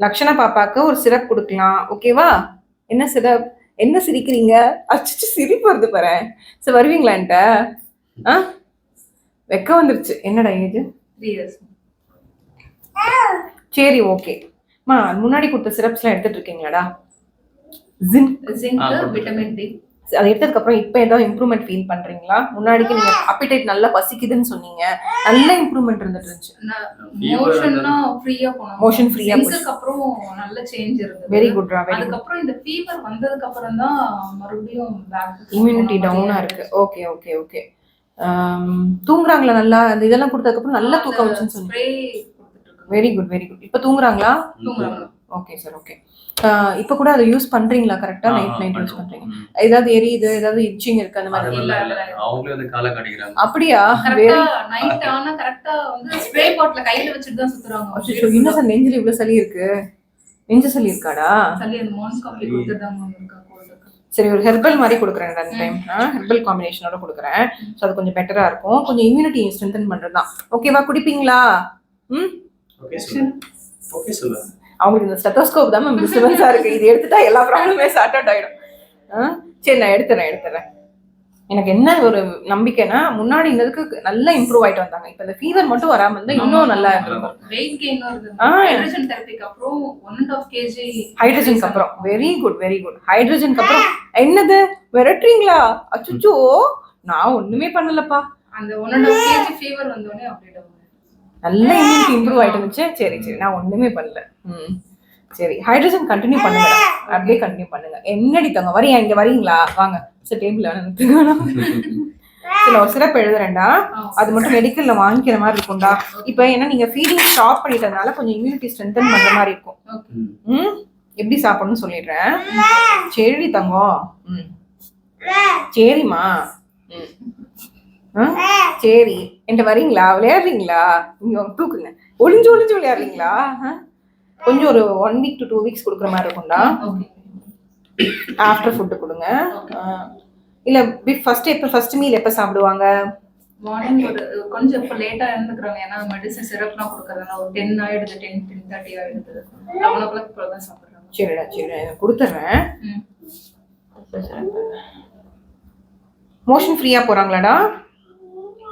லக்ஷணா பாப்பாக்கு ஒரு சிரப் கொடுக்கலாம். ஓகேவா? என்ன சிரப்? என்ன சிரிக்கிறீங்க? அச்சச்சோ சிரிப்பு வருது பாரேன். சரி வருவீங்களா என்கிட்ட? ஆ வெக்க வந்துருச்சு. என்னடா ஏஜ்? 3 years. சரி ஓகே. மா முன்னாடி கொடுத்த சிரப்ஸ்லாம் எடுத்துட்டு இருக்கீங்களாடா? Zinc, vitamin D. அதை எடுத்ததுக்கு அப்புறம் இப்போ ஏதாவது இம்ப்ரூவ்மெண்ட் ஃபீல் பண்றீங்களா? முன்னாடிக்கு நீங்க அப்பிடைட் நல்லா பசிக்குதுன்னு சொன்னீங்க. நல்ல இம்ப்ரூவ்மெண்ட் இருந்துச்சு. மோஷன்னா ஃப்ரீயா போணும். மோஷன் ஃப்ரீயா போனதுக்கு அப்புறம் நல்ல சேஞ்ச் இருந்தது. வெரி குட் ரா. அதுக்கு அப்புறம் இந்த ஃபீவர் வந்ததுக்கு அப்புறம் தான் மறுபடியும் இம்யூனிட்டி டவுனா இருக்கு. Okay okay okay. தூங்குறாங்களா நல்லா? அந்த இதெல்லாம் கொடுத்ததுக்கு அப்புறம் நல்லா தூக்கம் வந்துச்சுன்னு சொன்னீங்க. Very good very good. இப்போ தூங்குறாங்களா? தூங்குறாங்க. Okay sir okay. இப்போ கூட அதை யூஸ் பண்றீங்களா? கரெக்டா நைட் யூஸ் பண்றீங்க? ஏதாவது எரியுது, ஏதாவது இச்சிங் இருக்கு அந்த மாதிரி? இல்ல அவங்களே வந்து கால காட்டிக்கிறாங்க. அப்படியா? நைட் ஆனா கரெக்ட்டா வந்து ஸ்ப்ரே பாட்டில கையில வச்சிட்டு தான் சுத்துறாங்க. அச்சோ என்ன சார் நெஞ்சில இவ்ளோ சளி இருக்கு? நெஞ்சு சளி இருக்காடா? சளி அந்த மார்னிங் காஃபி கொடுத்துதாங்க இருக்கா கோல்டுக்கு. சரி ஒரு ஹெர்பல் மாதிரி கொடுக்குறேன் அந்த டைம். ஹெர்பல் காம்பினேஷனோட கொடுக்குறேன். ஸோ அது கொஞ்சம் பெட்டரா இருக்கும். கொஞ்சம் இம்யூனிட்டி ஸ்ட்ரென்தன் பண்றது தான். ஓகேவா? குடிப்பீங்களா? Okay sir. Okay sir. அவங்களுக்கு இந்த ஸ்டெத்தோஸ்கோப் தான் மேம் டிஸ்டர்பன்ஸா இருக்கு. இது எடுத்துட்டா எல்லா ப்ராப்ளமே சார்ட் அவுட் ஆயிடும். சரி நான் எடுத்துறேன். எனக்கு என்ன ஒரு நம்பிக்கைன்னா முன்னாடி இருந்ததுக்கு நல்லா இம்ப்ரூவ் ஆயிட்டு வந்தாங்க. இப்போ இந்த ஃபீவர் மட்டும் வராம இருந்தா இன்னும் நல்லா இருக்கும். வெயிட் கெயின் வருது. ஹைட்ரஜன் தெரபிக்கு அப்புறம் 1.5 kg. ஹைட்ரஜனுக்கு அப்புறம் வெரி குட் வெரி குட். ஹைட்ரஜனுக்கு அப்புறம் என்னது விரட்டுறீங்களா? அச்சச்சோ நான் ஒண்ணுமே பண்ணலப்பா. அந்த 1.5 kg ஃபீவர் வந்தோடனே அப்படியே நல்ல இம்யூனிட்டி இம்ப்ரூவ் ஆயிட்டு இருந்துச்சு. சரி நான் ஒண்ணுமே பண்ணல. சரி ஹைட்ரஜன் கண்டினியூ பண்ணுங்க. அப்படியே கண்டினியூ பண்ணுங்க. என்னடி தங்க வரியா? இங்க வரீங்களா? வாங்க சார் டேபிள்ல ஒரு சிரப் எழுதுறேன்டா. அது மட்டும் மெடிக்கல்ல வாங்கிக்கிற மாதிரி இருக்கும்டா. இப்போ ஏன்னா நீங்க ஃபீடிங் ஸ்டாப் பண்ணிட்டதுனால கொஞ்சம் இம்யூனிட்டி ஸ்ட்ரென்தன் பண்ற மாதிரி இருக்கும். எப்படி சாப்பிடணும்னு சொல்லிடுறேன். சரி தங்கம். சரிம்மா. சரி என்கிட்ட வரீங்களா? விளையாடுறீங்களா? நீங்க தூக்குங்க. ஒளிஞ்சு விளையாடுறீங்களா? கொஞ்சம் ஒரு 1 week to 2 weeks கொடுக்குற மாதிரி இருக்கும்டா. ஆஃப்டர் ஃபுட்டு கொடுங்க. இல்ல ஃபர்ஸ்ட் மீல் எப்போ சாப்பிடுவாங்க? மார்னிங் ஒரு கொஞ்சம் இப்போ லேட்டா எழுந்துக்கிறாங்க. ஏன்னா மெடிசன் சிரப்லாம் கொடுக்கறதுனால ஒரு 10 ஆயிடுது. 10:30 ஆயிடுது. 11 o'clock போல தான் சாப்பிடுறாங்க. சரி கொடுத்துறேன். மோஷன் ஃப்ரீயா போறாங்களாடா?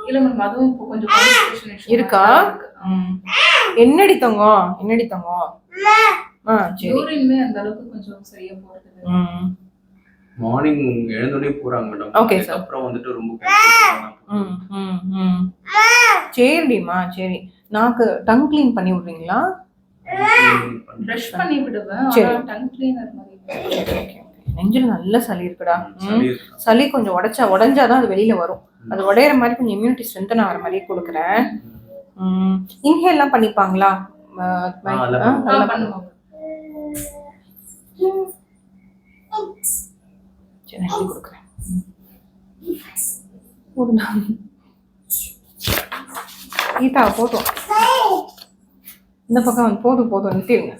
இல்ல மேம் அதுவும் இப்போ கொஞ்சம் கான்ஸ்டிபேஷன் இருக்கா? என்னடி தங்கம்? சரி யூரின்மே அந்த அளவுக்கு கொஞ்சம் சரியா போறது இல்ல. மார்னிங் எழுந்தோடனே போறாங்க மேடம். Okay sir. அப்புறம் வந்துட்டு ரொம்ப சரிடிமா சரி. நாக்கு டங் க்ளீன் பண்ணி விடுறீங்களா? பிரஷ் பண்ணி விடுவேன். ஆனா டங் க்ளீனர் மாதிரி. நெஞ்சில நல்ல சளி இருக்குடா. சளி கொஞ்சம் உடைஞ்சாதான் அது வெளியில வரும். அது உடையிற மாதிரி கொஞ்சம் இம்யூனிட்டி ஸ்ட்ரென்தன் ஆகிற மாதிரி கொடுக்குறேன். இன்ஹேல்லாம் பண்ணிப்பாங்களா? சரி கொடுக்குறேன். கீதா போட்டோம் இந்த பக்கம் வந்து போதும் நிறுத்திடுங்க.